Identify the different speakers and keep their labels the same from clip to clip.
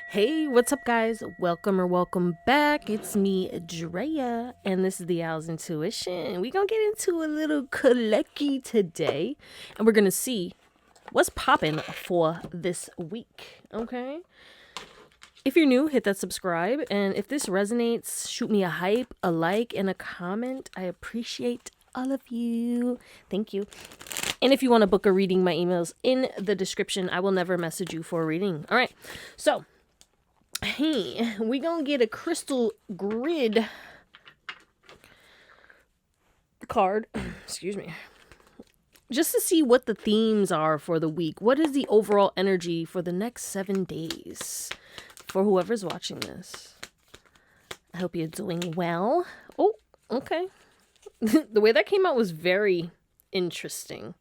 Speaker 1: Hey, what's up, guys? Welcome back. It's me, Drea, and this is the Owlsintuition. We're gonna get into a little collecty today, and we're gonna see what's popping for this week. Okay. If you're new, hit that subscribe, and if this resonates, shoot me a hype, a like, and a comment. I appreciate all of you. Thank you. And if you want to book a reading, my email's in the description. I will never message you for a reading. All right. So, hey, we gonna get a crystal grid card. Excuse me. Just to see what the themes are for the week. What is the overall energy for the next 7 days? For whoever's watching this. I hope you're doing well. Oh, okay. The way that came out was very interesting.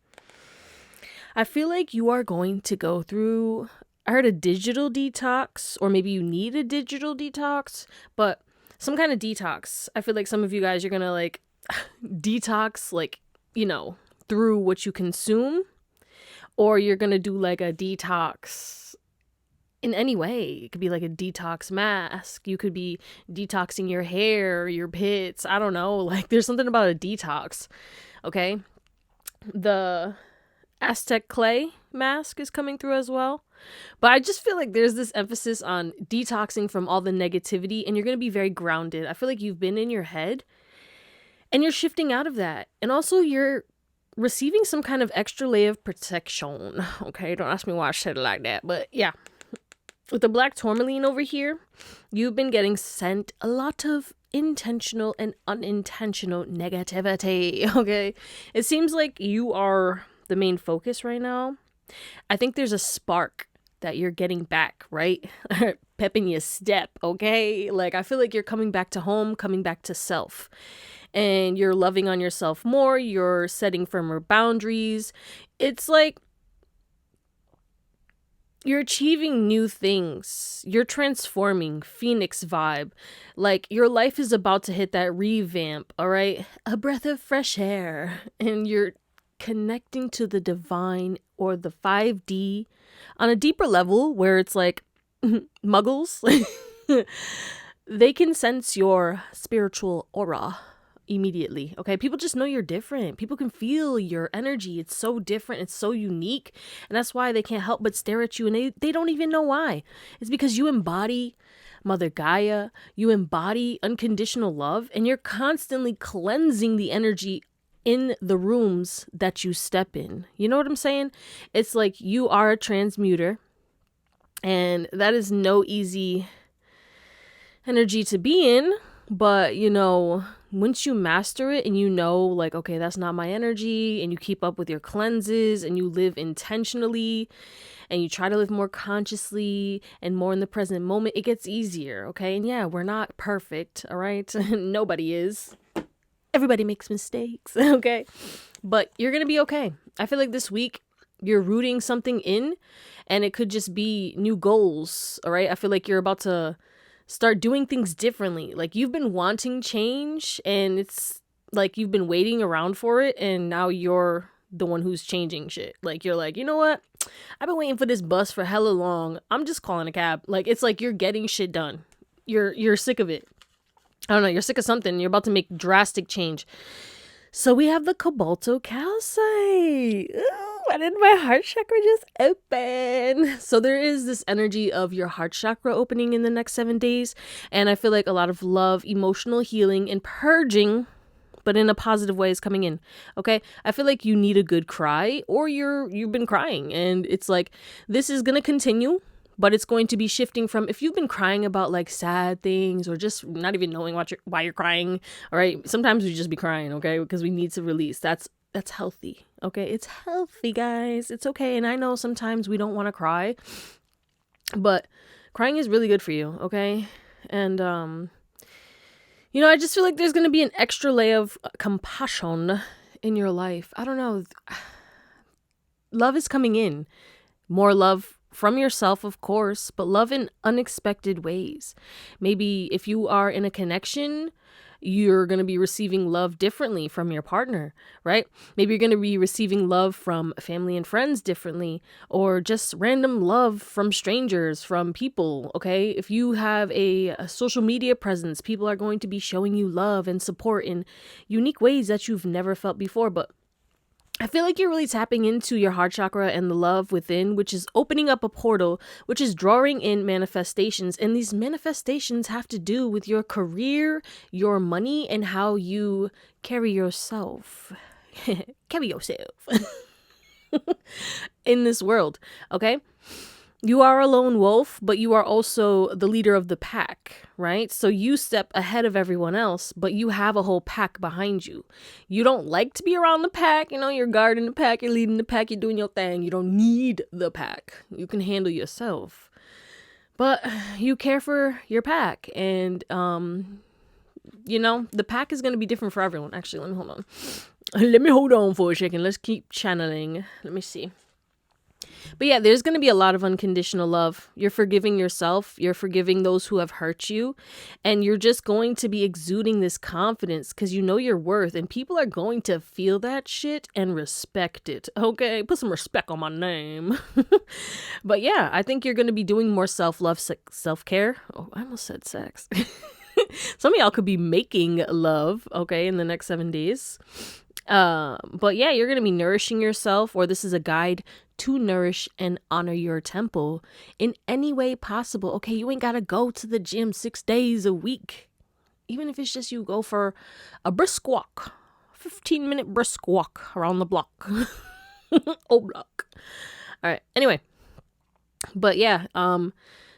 Speaker 1: I feel like you are going to go through, I heard a digital detox, or maybe you need a digital detox, but some kind of detox. I feel like some of you guys, you're going to like detox, like, through what you consume, or you're going to do like a detox in any way. It could be like a detox mask. You could be detoxing your hair, your pits. I don't know. Like there's something about a detox. Okay. The Aztec clay mask is coming through as well. But I just feel like there's this emphasis on detoxing from all the negativity, and you're going to be very grounded. I feel like you've been in your head and you're shifting out of that. And also you're receiving some kind of extra layer of protection. Okay. Don't ask me why I said it like that. But yeah. With the black tourmaline over here, you've been getting sent a lot of intentional and unintentional negativity, okay? It seems like you are the main focus right now. I think there's a spark that you're getting back, right? Pep in your step, okay? Like, I feel like you're coming back to home, coming back to self. And you're loving on yourself more. You're setting firmer boundaries. It's like you're achieving new things. You're transforming. Phoenix vibe. Like your life is about to hit that revamp, all right? A breath of fresh air. And you're connecting to the divine or the 5D on a deeper level where it's like muggles. They can sense your spiritual aura immediately. Okay, people just know you're different. People can feel your energy. It's so different. It's so unique, and that's why they can't help but stare at you, and they don't even know why. It's because you embody Mother Gaia. You embody unconditional love, and you're constantly cleansing the energy in the rooms that you step in. You know what I'm saying? It's like you are a transmuter, and that is no easy energy to be in. But once you master it and like, okay, that's not my energy, and you keep up with your cleanses and you live intentionally and you try to live more consciously and more in the present moment, it gets easier. Okay. And yeah, we're not perfect. All right. Nobody is. Everybody makes mistakes. Okay. But you're going to be okay. I feel like this week you're rooting something in, and it could just be new goals. All right. I feel like you're about to start doing things differently. Like you've been wanting change, and it's like you've been waiting around for it, and now you're the one who's changing shit. Like you're like, you know what? I've been waiting for this bus for hella long. I'm just calling a cab. Like it's like you're getting shit done. You're sick of it. I don't know. You're sick of something. You're about to make drastic change. So we have the Cobalto Calcite. Ooh, why did my heart chakra just open? So there is this energy of your heart chakra opening in the next 7 days. And I feel like a lot of love, emotional healing, and purging, but in a positive way, is coming in. Okay. I feel like you need a good cry, or you've been crying, and it's like, this is going to continue. But it's going to be shifting from, if you've been crying about like sad things or just not even knowing why you're crying. All right. Sometimes we just be crying. Okay. Because we need to release. That's healthy. Okay. It's healthy, guys. It's okay. And I know sometimes we don't want to cry, but crying is really good for you. Okay. And, I just feel like there's going to be an extra layer of compassion in your life. I don't know. Love is coming in. More love from yourself, of course, but love in unexpected ways. Maybe if you are in a connection, you're going to be receiving love differently from your partner, right? Maybe you're going to be receiving love from family and friends differently, or just random love from strangers, from people, okay? If you have a social media presence, people are going to be showing you love and support in unique ways that you've never felt before. But I feel like you're really tapping into your heart chakra and the love within, which is opening up a portal, which is drawing in manifestations. And these manifestations have to do with your career, your money, and how you carry yourself. Carry yourself in this world, okay? You are a lone wolf, but you are also the leader of the pack, right? So you step ahead of everyone else, but you have a whole pack behind you. You don't like to be around the pack. You know, you're guarding the pack, you're leading the pack, you're doing your thing. You don't need the pack. You can handle yourself. But you care for your pack. And, you know, the pack is going to be different for everyone. Actually, let me hold on. Let me hold on for a second. Let's keep channeling. Let me see. But yeah, there's going to be a lot of unconditional love. You're forgiving yourself. You're forgiving those who have hurt you. And you're just going to be exuding this confidence because you know your worth. And people are going to feel that shit and respect it. Okay, put some respect on my name. But yeah, I think you're going to be doing more self-love, self-care. Oh, I almost said sex. Some of y'all could be making love, okay, in the next 7 days. But yeah, you're going to be nourishing yourself, or this is a guide to nourish and honor your temple in any way possible. Okay, you ain't gotta go to the gym 6 days a week. Even if it's just you go for a brisk walk, 15-minute brisk walk around the block. Oh, block. All right, anyway. But yeah,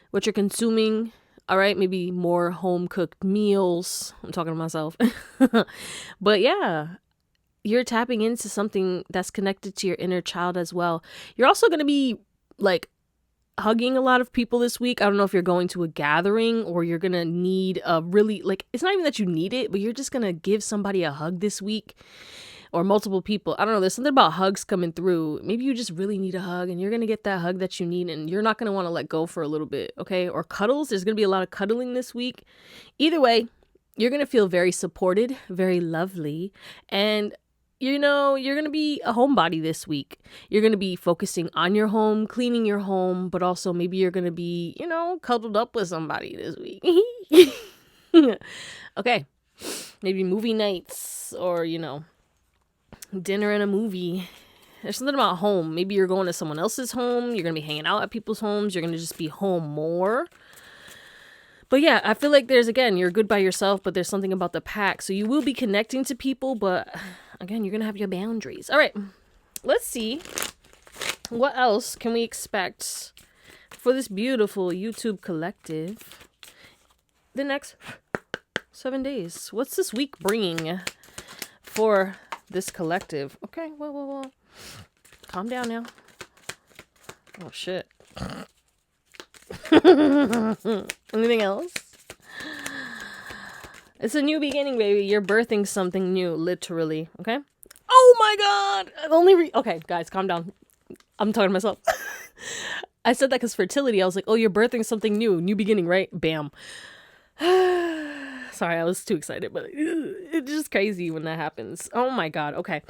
Speaker 1: what you're consuming, all right, maybe more home-cooked meals. I'm talking to myself. But yeah, you're tapping into something that's connected to your inner child as well. You're also going to be like hugging a lot of people this week. I don't know if you're going to a gathering or you're going to need a really, like, it's not even that you need it, but you're just going to give somebody a hug this week or multiple people. I don't know. There's something about hugs coming through. Maybe you just really need a hug and you're going to get that hug that you need and you're not going to want to let go for a little bit. Okay. Or cuddles. There's going to be a lot of cuddling this week. Either way, you're going to feel very supported, very lovely. And you know, you're going to be a homebody this week. You're going to be focusing on your home, cleaning your home, but also maybe you're going to be, you know, cuddled up with somebody this week. Okay. Maybe movie nights or, you know, dinner and a movie. There's something about home. Maybe you're going to someone else's home. You're going to be hanging out at people's homes. You're going to just be home more. But yeah, I feel like you're good by yourself, but there's something about the pack. So you will be connecting to people, but again, you're going to have your boundaries. All right, let's see. What else can we expect for this beautiful YouTube collective the next 7 days? What's this week bringing for this collective? Okay, well. Calm down now. Oh, shit. Anything else? It's a new beginning, baby. You're birthing something new, literally. Okay. Oh my god. Okay, guys, calm down. I'm talking to myself. I said that because fertility. I was like, oh, you're birthing something new beginning, right? Bam. Sorry, I was too excited, but it's just crazy when that happens. Oh my god. Okay.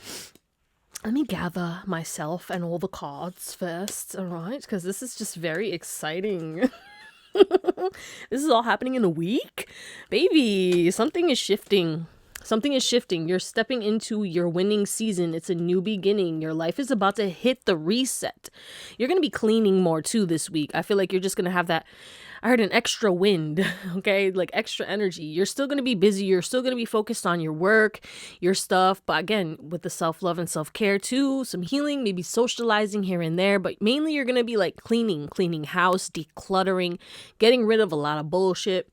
Speaker 1: Let me gather myself and all the cards first, all right? Because this is just very exciting. This is all happening in a week? Baby, something is shifting. Something is shifting. You're stepping into your winning season. It's a new beginning. Your life is about to hit the reset. You're going to be cleaning more too this week. I feel like you're just going to have that, I heard an extra wind, okay? Like extra energy. You're still going to be busy. You're still going to be focused on your work, your stuff. But again, with the self-love and self-care too, some healing, maybe socializing here and there. But mainly you're going to be like cleaning house, decluttering, getting rid of a lot of bullshit.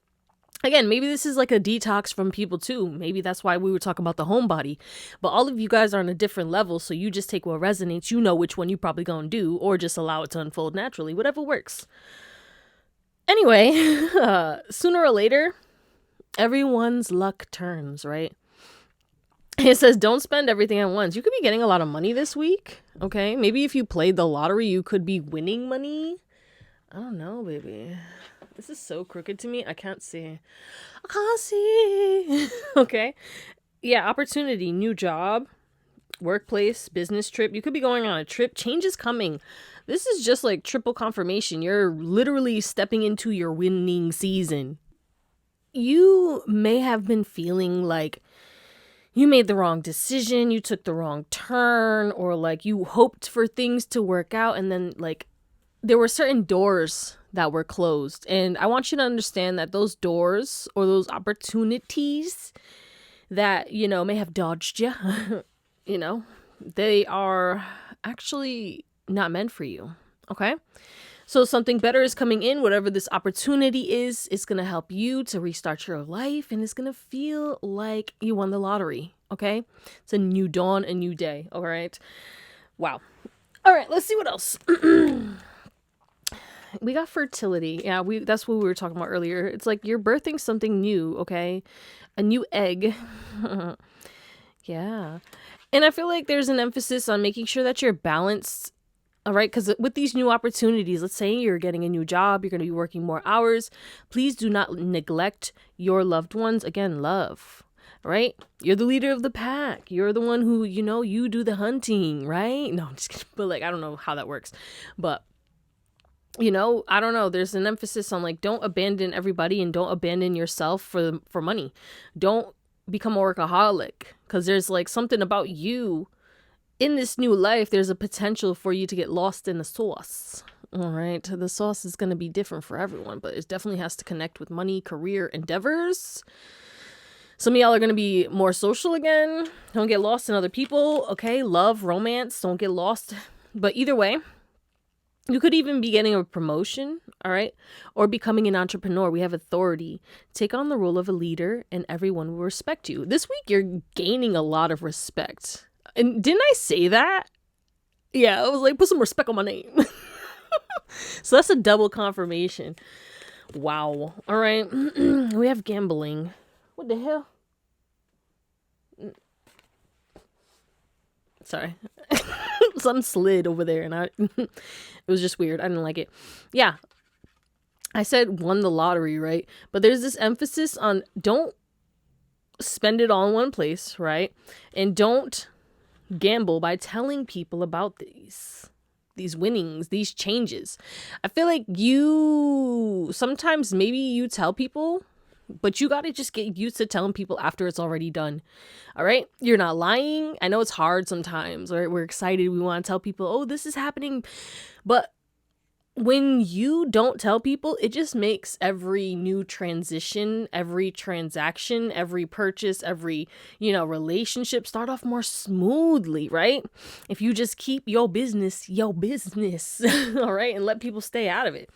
Speaker 1: Again, maybe this is like a detox from people too. Maybe that's why we were talking about the homebody. But all of you guys are on a different level. So you just take what resonates. You know which one you probably gonna do or just allow it to unfold naturally. Whatever works. Anyway, sooner or later, everyone's luck turns, right? It says don't spend everything at once. You could be getting a lot of money this week, okay? Maybe if you played the lottery, you could be winning money. I don't know, baby. This is so crooked to me. I can't see. I can't see. Okay. Yeah, opportunity, new job, workplace, business trip. You could be going on a trip. Change is coming. This is just like triple confirmation. You're literally stepping into your winning season. You may have been feeling like you made the wrong decision, you took the wrong turn, or like you hoped for things to work out and then like there were certain doors that were closed. And I want you to understand that those doors or those opportunities that, you know, may have dodged you, you know, they are actually not meant for you. Okay. So something better is coming in. Whatever this opportunity is, it's going to help you to restart your life and it's going to feel like you won the lottery. Okay. It's a new dawn, a new day. All right. Wow. All right. Let's see what else. We got fertility. Yeah, that's what we were talking about earlier. It's like you're birthing something new, okay? A new egg. Yeah. And I feel like there's an emphasis on making sure that you're balanced, all right? Because with these new opportunities, let's say you're getting a new job, you're going to be working more hours. Please do not neglect your loved ones. Again, love, right? You're the leader of the pack. You're the one who, you know, you do the hunting, right? No, I'm just kidding. But like, I don't know how that works. But you know, I don't know. There's an emphasis on like, don't abandon everybody and don't abandon yourself for money. Don't become a workaholic because there's like something about you in this new life. There's a potential for you to get lost in the sauce. All right. The sauce is going to be different for everyone, but it definitely has to connect with money, career, endeavors. Some of y'all are going to be more social again. Don't get lost in other people. Okay. Love, romance. Don't get lost. But either way, you could even be getting a promotion, all right? Or becoming an entrepreneur. We have authority. Take on the role of a leader and everyone will respect you. This week, you're gaining a lot of respect. And didn't I say that? Yeah, I was like, put some respect on my name. So that's a double confirmation. Wow. All right. We have gambling. What the hell? Sorry. Something slid over there and it was just weird. I didn't like it. Yeah. I said won the lottery, right? But there's this emphasis on don't spend it all in one place, right? And don't gamble by telling people about these winnings, these changes. I feel like you sometimes maybe you tell people, but you got to just get used to telling people after it's already done. All right. You're not lying. I know it's hard sometimes, right? We're excited. We want to tell people, oh, this is happening. But when you don't tell people, it just makes every new transition, every transaction, every purchase, every, you know, relationship start off more smoothly, right? If you just keep your business, all right, and let people stay out of it.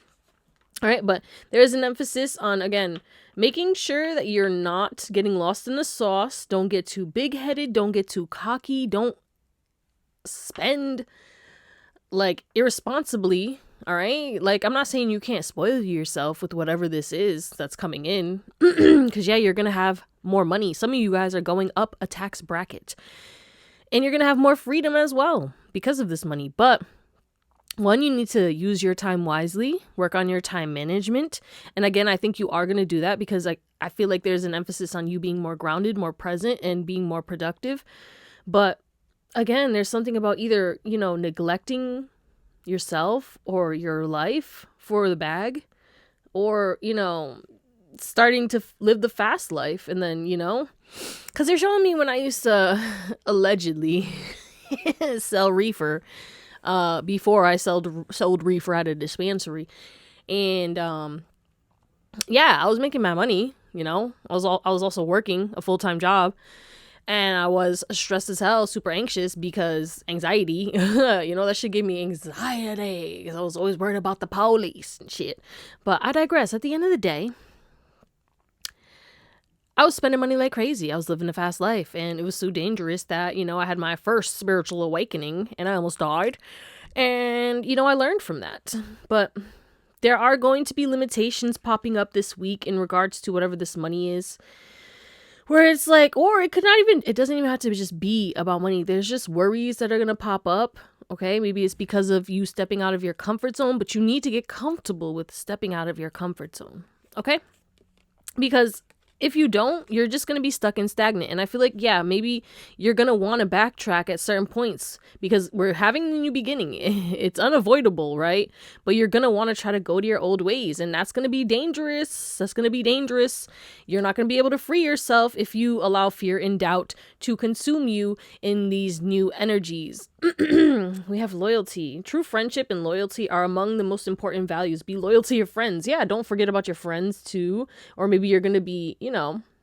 Speaker 1: All right, but there's an emphasis on, again, making sure that you're not getting lost in the sauce. Don't get too big-headed. Don't get too cocky. Don't spend, like, irresponsibly, all right? Like, I'm not saying you can't spoil yourself with whatever this is that's coming in. Because, yeah, you're going to have more money. Some of you guys are going up a tax bracket. And you're going to have more freedom as well because of this money. But one, you need to use your time wisely, work on your time management. And again, I think you are going to do that because I feel like there's an emphasis on you being more grounded, more present, and being more productive. But again, there's something about either, you know, neglecting yourself or your life for the bag, or, you know, starting to live the fast life. And then, you know, because they're showing me when I used to allegedly sell reefer, before I sold reefer at a dispensary. And yeah, I was making my money, you know. I was also working a full-time job, and I was stressed as hell, super anxious because anxiety, you know, that shit gave me anxiety because I was always worried about the police and shit. But I digress. At the end of the day, I was spending money like crazy. I was living a fast life, and it was so dangerous that, you know, I had my first spiritual awakening and I almost died. And, you know, I learned from that. But there are going to be limitations popping up this week in regards to whatever this money is. where it's like, or it could not even, it doesn't even have to just be about money. There's just worries that are going to pop up. Okay. Maybe it's because of you stepping out of your comfort zone, but you need to get comfortable with stepping out of your comfort zone. Okay. Because if you don't, you're just going to be stuck and stagnant. And I feel like, yeah, maybe you're going to want to backtrack at certain points because we're having a new beginning. It's unavoidable, right? But you're going to want to try to go to your old ways. And that's going to be dangerous. That's going to be dangerous. You're not going to be able to free yourself if you allow fear and doubt to consume you in these new energies. We have loyalty. True friendship and loyalty are among the most important values. Be loyal to your friends. Yeah, don't forget about your friends too. Or maybe you're going to be,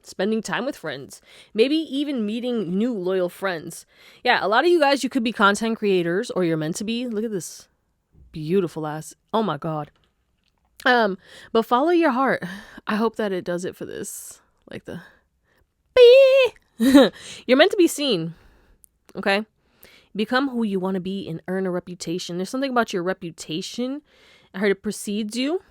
Speaker 1: spending time with friends. Maybe even meeting new loyal friends. Yeah, a lot of you guys, you could be content creators or you're meant to be. Look at this beautiful ass. Oh my God. But follow your heart. I hope that it does it for this. Like the you're meant to be seen. Okay? Become who you want to be and earn a reputation. There's something about your reputation. I heard it precedes you.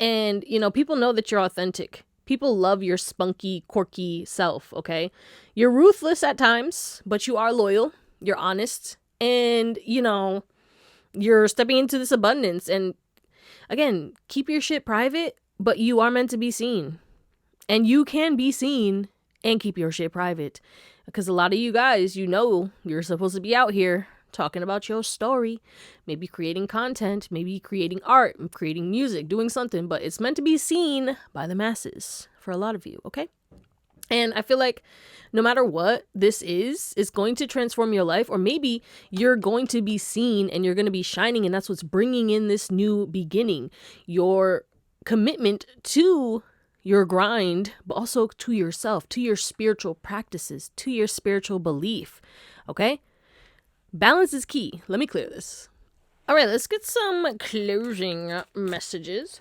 Speaker 1: And, people know that you're authentic. People love your spunky, quirky self, okay? You're ruthless at times, but you are loyal. You're honest. And, you're stepping into this abundance. And, again, keep your shit private, but you are meant to be seen. And you can be seen and keep your shit private. Because a lot of you guys, you're supposed to be out here talking about your story, maybe creating content, maybe creating art, creating music, doing something, but it's meant to be seen by the masses for a lot of you, okay? And I feel like no matter what this is going to transform your life, or maybe you're going to be seen and you're going to be shining, and that's what's bringing in this new beginning. Your commitment to your grind, but also to yourself, to your spiritual practices, to your spiritual belief, okay? Balance is key. Let me clear this. All right, let's get some closing messages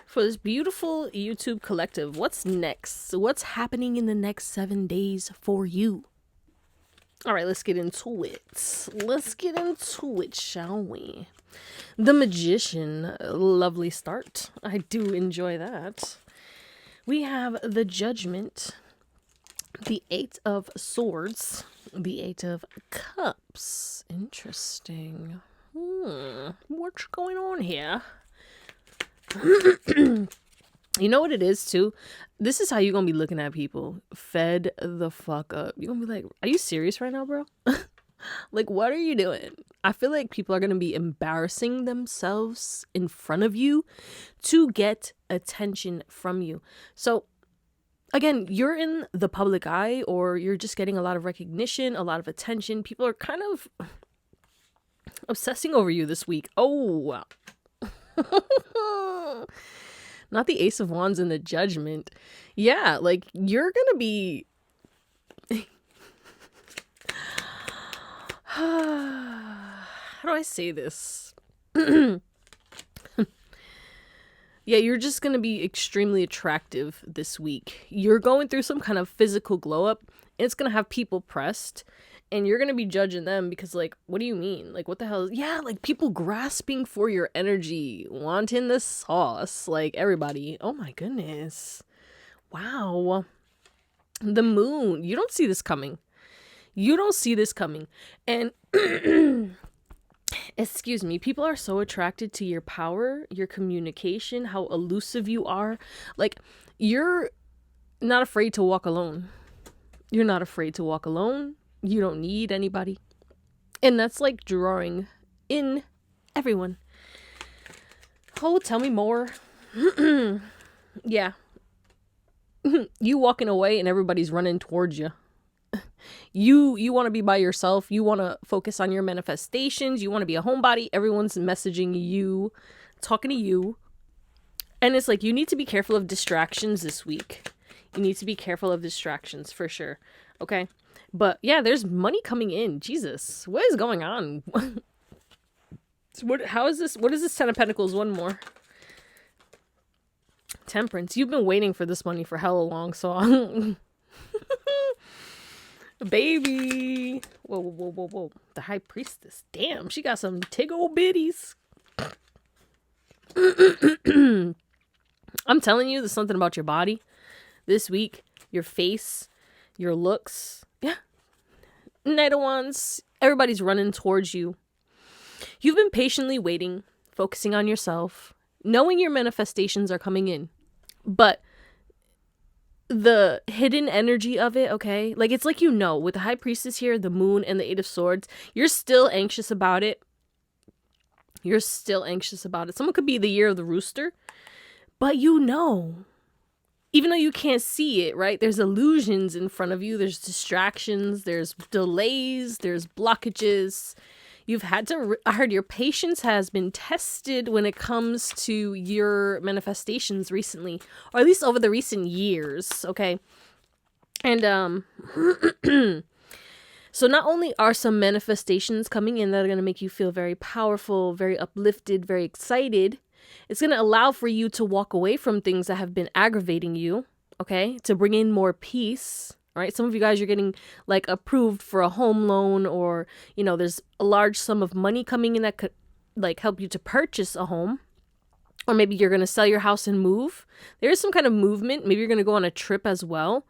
Speaker 1: for this beautiful YouTube collective. What's next? What's happening in the next 7 days for you? All right, let's get into it. Shall we? The Magician. Lovely start. I do enjoy that. We have the Judgment, the Eight of Swords, the Eight of Cups. Interesting. What's going on here? You know what it is too? This is how you're gonna be looking at people. Fed the fuck up. You're gonna be like, are you serious right now, bro? Like, what are you doing? I feel like people are gonna be embarrassing themselves in front of you to get attention from you. So again, you're in the public eye, or you're just getting a lot of recognition, a lot of attention. People are kind of obsessing over you this week. Oh, wow. Not the Ace of Wands and the Judgment. Yeah, like you're gonna be how do I say this? Yeah, you're just going to be extremely attractive this week. You're going through some kind of physical glow up, and it's going to have people pressed, and you're going to be judging them because, like, what do you mean? Like, what the hell? Yeah, like people grasping for your energy, wanting the sauce, like everybody. Oh my goodness. Wow. The Moon. You don't see this coming. And excuse me, people are so attracted to your power, your communication, how elusive you are. Like, you're not afraid to walk alone. You don't need anybody. And that's like drawing in everyone. Oh, tell me more. Yeah. You walking away and everybody's running towards you. You want to be by yourself. You want to focus on your manifestations. You want to be a homebody. Everyone's messaging you, talking to you. And it's like, you need to be careful of distractions this week. For sure. Okay. But yeah, there's money coming in. Jesus, what is going on? What is this 10 of Pentacles? One more. Temperance. You've been waiting for this money for hella long, so baby. Whoa. The High Priestess. Damn, she got some tiggle bitties. I'm telling you, there's something about your body this week your face, your looks. Yeah. Knight of Wands, everybody's running towards you. You've been patiently waiting, focusing on yourself, knowing your manifestations are coming in. But the hidden energy of it, okay? Like, it's like, with the High Priestess here, the Moon, and the Eight of Swords, you're still anxious about it. You're still anxious about it. Someone could be the year of the rooster, but even though you can't see it, right? There's illusions in front of you. There's distractions. There's delays. There's blockages. You've had to, I heard your patience has been tested when it comes to your manifestations recently, or at least over the recent years, okay? And, so not only are some manifestations coming in that are going to make you feel very powerful, very uplifted, very excited, it's going to allow for you to walk away from things that have been aggravating you, okay? To bring in more peace, right? Some of you guys, you're getting like approved for a home loan, or, there's a large sum of money coming in that could like help you to purchase a home. Or maybe you're going to sell your house and move. There is some kind of movement. Maybe you're going to go on a trip as well.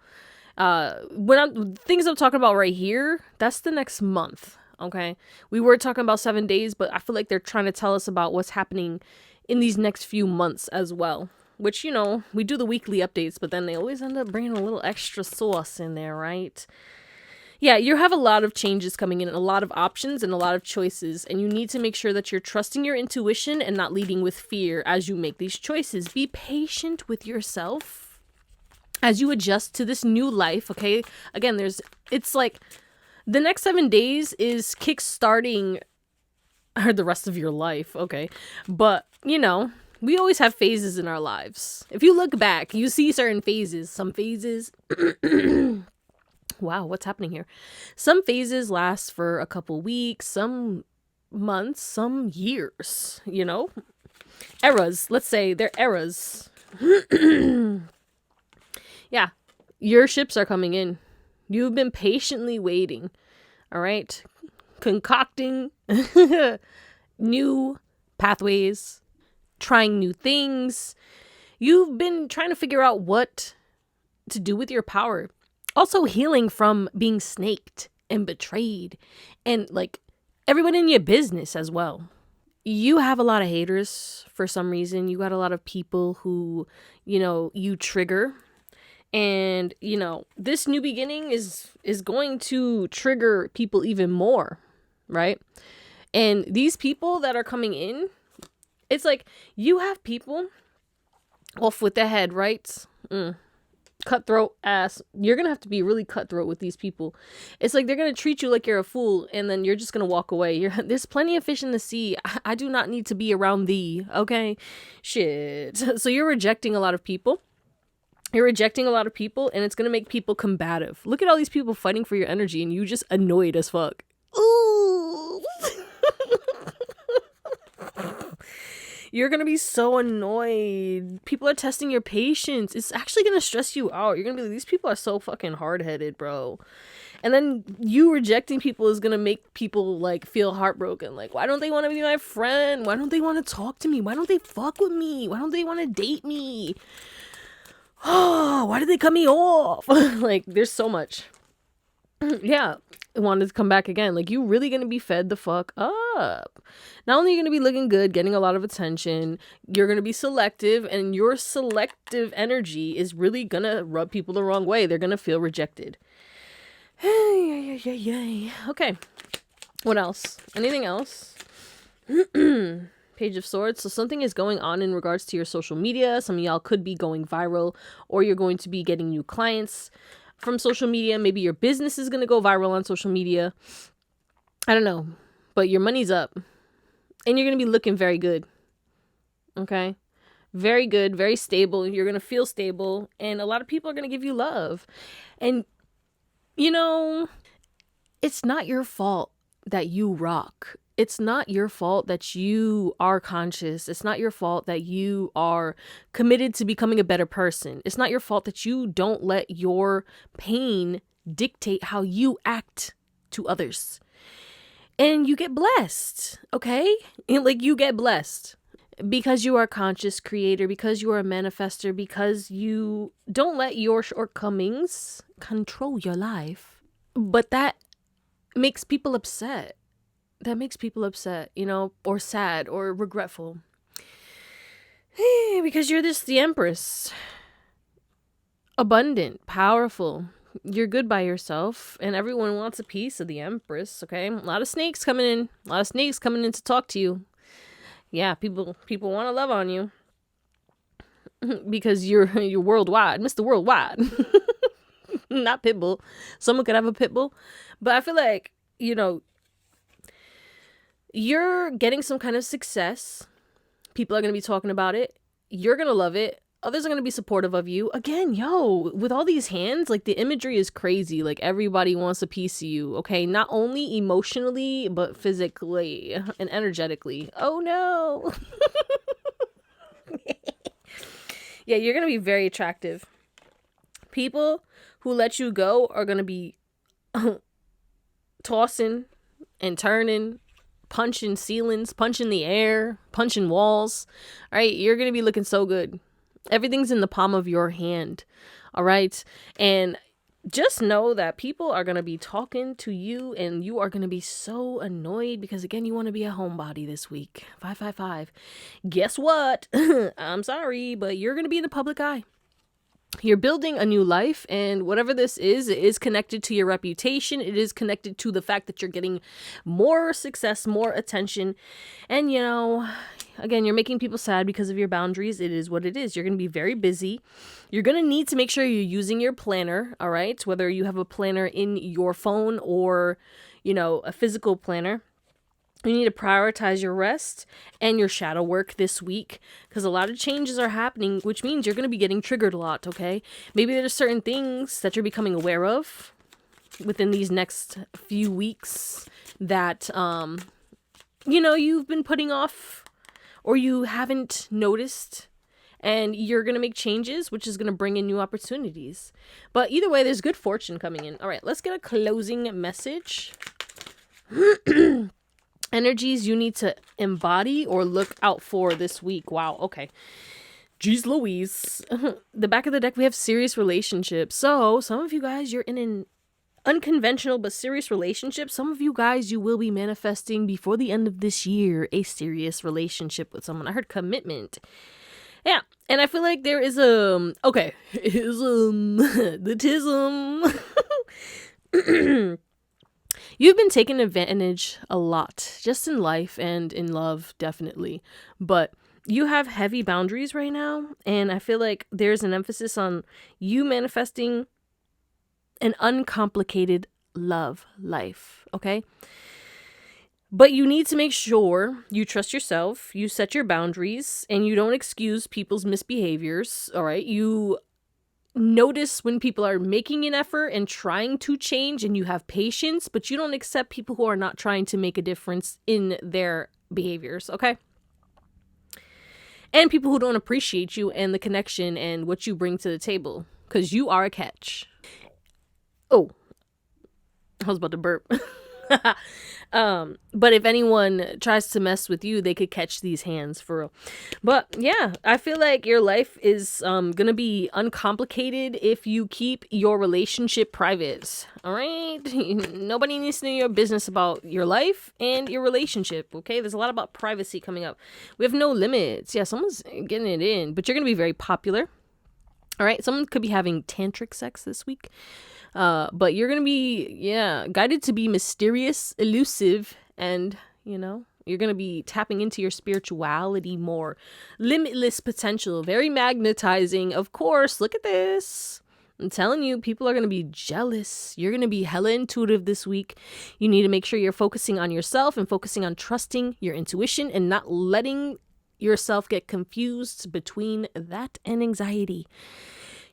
Speaker 1: Things I'm talking about right here, that's the next month, okay? We were talking about 7 days, but I feel like they're trying to tell us about what's happening in these next few months as well. Which, we do the weekly updates, but then they always end up bringing a little extra sauce in there, right? Yeah, you have a lot of changes coming in, a lot of options and a lot of choices, and you need to make sure that you're trusting your intuition and not leading with fear as you make these choices. Be patient with yourself as you adjust to this new life, okay? Again, it's like the next 7 days is kickstarting the rest of your life, okay? But, we always have phases in our lives. If you look back, you see certain phases. Some phases... Wow, what's happening here? Some phases last for a couple weeks, some months, some years, Eras. Let's say they're eras. Yeah, your ships are coming in. You've been patiently waiting, all right? Concocting new pathways, trying new things. You've been trying to figure out what to do with your power. Also healing from being snaked and betrayed and like everyone in your business as well. You have a lot of haters for some reason. You got a lot of people who, you trigger. And, this new beginning is going to trigger people even more, right? And these people that are coming in, it's like you have people off with the head, right? Cutthroat ass. You're going to have to be really cutthroat with these people. It's like they're going to treat you like you're a fool, and then you're just going to walk away. There's plenty of fish in the sea. I do not need to be around thee, okay? Shit. So you're rejecting a lot of people. You're rejecting a lot of people, and it's going to make people combative. Look at all these people fighting for your energy, and you just annoyed as fuck. Ooh. You're going to be so annoyed. People are testing your patience. It's actually going to stress you out. You're going to be like, these people are so fucking hard-headed, bro. And then you rejecting people is going to make people, like, feel heartbroken. Like, why don't they want to be my friend? Why don't they want to talk to me? Why don't they fuck with me? Why don't they want to date me? Oh, why did they cut me off? Like, there's so much. Yeah, I wanted to come back again. Like, you really gonna be fed the fuck up. Not only are you gonna be looking good, getting a lot of attention, you're gonna be selective, and your selective energy is really gonna rub people the wrong way. They're gonna feel rejected. Okay, what else? Anything else? Page of Swords. So something is going on in regards to your social media. Some of y'all could be going viral, or you're going to be getting new clients from social media. Maybe your business is going to go viral on social media. I don't know, but your money's up, and you're going to be looking very good. Okay? Very good, very stable. You're going to feel stable, and a lot of people are going to give you love. And, it's not your fault that you rock. It's not your fault that you are conscious. It's not your fault that you are committed to becoming a better person. It's not your fault that you don't let your pain dictate how you act to others. And you get blessed, okay? And you get blessed. because you are a conscious creator, because you are a manifester, because you don't let your shortcomings control your life. But that makes people upset. That makes people upset, you know, or sad or regretful. Because you're just the empress. Abundant, powerful. You're good by yourself, and everyone wants a piece of the empress, okay? A lot of snakes coming in. A lot of snakes coming in to talk to you. Yeah, people want to love on you. Because you're worldwide. Mr. Worldwide. Not Pitbull. Someone could have a Pitbull. But I feel like, you know, you're getting some kind of success. People are going to be talking about it. You're going to love it. Others are going to be supportive of you. Again, with all these hands, like the imagery is crazy. Like everybody wants a piece of you, okay? Not only emotionally, but physically and energetically. Oh no. Yeah, you're going to be very attractive. People who let you go are going to be tossing and turning, punching ceilings, punching the air, punching walls. All right, you're going to be looking so good. Everything's in the palm of your hand. All right. And just know that people are going to be talking to you and you are going to be so annoyed because, again, you want to be a homebody this week. 555. Guess what? I'm sorry, but you're going to be in the public eye. You're building a new life, and whatever this is, it is connected to your reputation. It is connected to the fact that you're getting more success, more attention. And, you know, again, you're making people sad because of your boundaries. It is what it is. You're going to be very busy. You're going to need to make sure you're using your planner, all right? Whether you have a planner in your phone or, you know, a physical planner. You need to prioritize your rest and your shadow work this week because a lot of changes are happening, which means you're going to be getting triggered a lot, okay? Maybe there's certain things that you're becoming aware of within these next few weeks that, you know, you've been putting off or you haven't noticed, and you're going to make changes, which is going to bring in new opportunities. But either way, there's good fortune coming in. All right, let's get a closing message. Energies you need to embody or look out for this week. Wow, okay. Jeez Louise. The back of the deck, we have serious relationships. So, some of you guys, you're in an unconventional but serious relationship. Some of you guys, you will be manifesting before the end of this year a serious relationship with someone. I heard commitment. Yeah, and I feel like there is the tism. You've been taken advantage a lot, just in life and in love, definitely. But you have heavy boundaries right now, and I feel like there's an emphasis on you manifesting an uncomplicated love life, okay? But you need to make sure you trust yourself, you set your boundaries, and you don't excuse people's misbehaviors, all right? You notice when people are making an effort and trying to change, and you have patience, but you don't accept people who are not trying to make a difference in their behaviors, okay? And people who don't appreciate you and the connection and what you bring to the table, because you are a catch. Oh, I was about to burp. But if anyone tries to mess with you, they could catch these hands for real. But yeah, I feel like your life is gonna be uncomplicated if you keep your relationship private. All right, nobody needs to know your business about your life and your relationship. Okay, there's a lot about privacy coming up. We have no limits. Yeah, someone's getting it in, but you're gonna be very popular. All right, someone could be having tantric sex this week. But you're going to be, guided to be mysterious, elusive, and, you know, you're going to be tapping into your spirituality more. Limitless potential, very magnetizing. Of course, look at this. I'm telling you, people are going to be jealous. You're going to be hella intuitive this week. You need to make sure you're focusing on yourself and focusing on trusting your intuition and not letting yourself get confused between that and anxiety.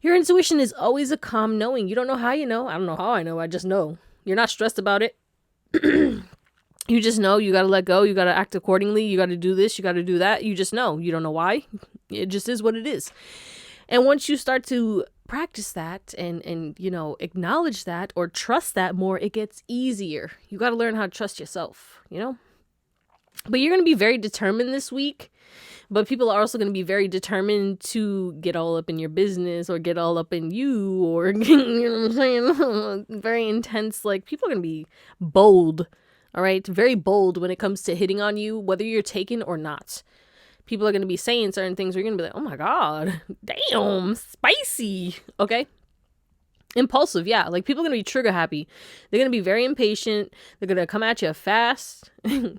Speaker 1: Your intuition is always a calm knowing. You don't know how you know. I don't know how I know. I just know. You're not stressed about it. You just know you got to let go. You got to act accordingly. You got to do this. You got to do that. You just know. You don't know why. It just is what it is. And once you start to practice that and you know, acknowledge that or trust that more, it gets easier. You got to learn how to trust yourself, you know? But you're going to be very determined this week. But people are also going to be very determined to get all up in your business or get all up in you, or, you know what I'm saying? Very intense. Like, people are going to be bold. All right. Very bold when it comes to hitting on you, whether you're taken or not. People are going to be saying certain things where you're going to be like, oh my God, damn, spicy. Okay. Impulsive. Yeah. Like, people are going to be trigger happy. They're going to be very impatient. They're going to come at you fast. Maybe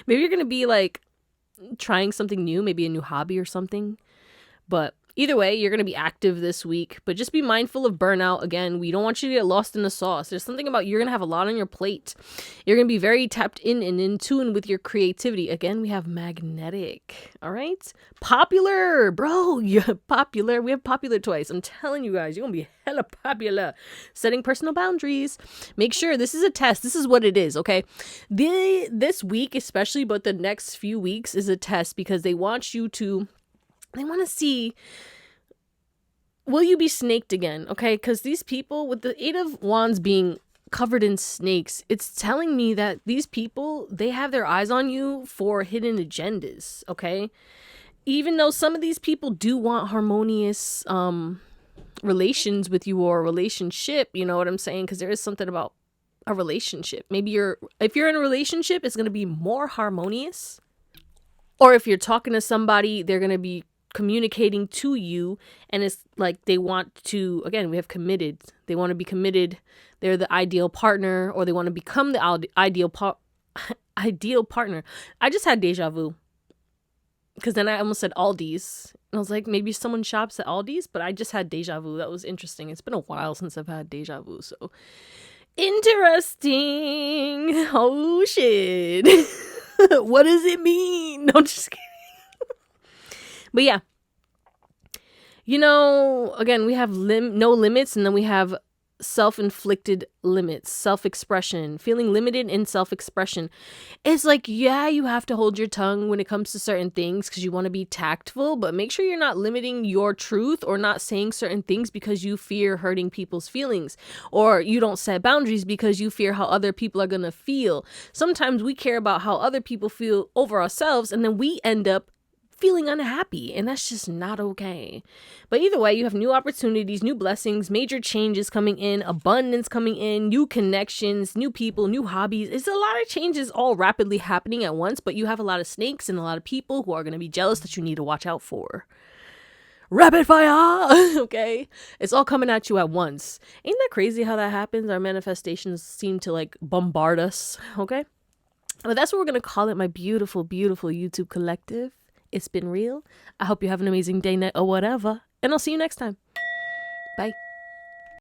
Speaker 1: you're going to be like, trying something new, maybe a new hobby or something. But either way, you're going to be active this week, but just be mindful of burnout. Again, we don't want you to get lost in the sauce. There's something about you're going to have a lot on your plate. You're going to be very tapped in and in tune with your creativity. Again, we have magnetic. All right. Popular, bro. You're popular. We have popular twice. I'm telling you guys, you're going to be hella popular. Setting personal boundaries. Make sure this is a test. This is what it is. Okay. This week, especially, but the next few weeks is a test because they want to see, will you be snaked again? Okay, because these people with the Eight of Wands being covered in snakes, it's telling me that these people, they have their eyes on you for hidden agendas. Okay, even though some of these people do want harmonious relations with you or a relationship, you know what I'm saying? Because there is something about a relationship. Maybe if you're in a relationship, it's going to be more harmonious. Or if you're talking to somebody, they're going to be communicating to you, and it's like they want to, again, we have committed. They want to be committed. They're the ideal partner, or they want to become the ideal partner. I just had deja vu because then I almost said Aldi's. And I was like, maybe someone shops at Aldi's, but I just had deja vu. That was interesting. It's been a while since I've had deja vu, so interesting. Oh shit. What does it mean? No, I'm just kidding. But yeah, you know, again, we have no limits, and then we have self-inflicted limits, self-expression, feeling limited in self-expression. It's like, yeah, you have to hold your tongue when it comes to certain things because you want to be tactful, but make sure you're not limiting your truth or not saying certain things because you fear hurting people's feelings, or you don't set boundaries because you fear how other people are going to feel. Sometimes we care about how other people feel over ourselves, and then we end up feeling unhappy, and that's just not okay. But either way, you have new opportunities, new blessings, major changes coming in, abundance coming in, new connections, new people, new hobbies. It's a lot of changes all rapidly happening at once, but you have a lot of snakes and a lot of people who are going to be jealous that you need to watch out for. Rapid fire. Okay, it's all coming at you at once. Ain't that crazy how that happens? Our manifestations seem to like bombard us. Okay, but that's what we're going to call it, my beautiful, beautiful YouTube collective. It's been real. I hope you have an amazing day, night, or whatever. And I'll see you next time. Bye.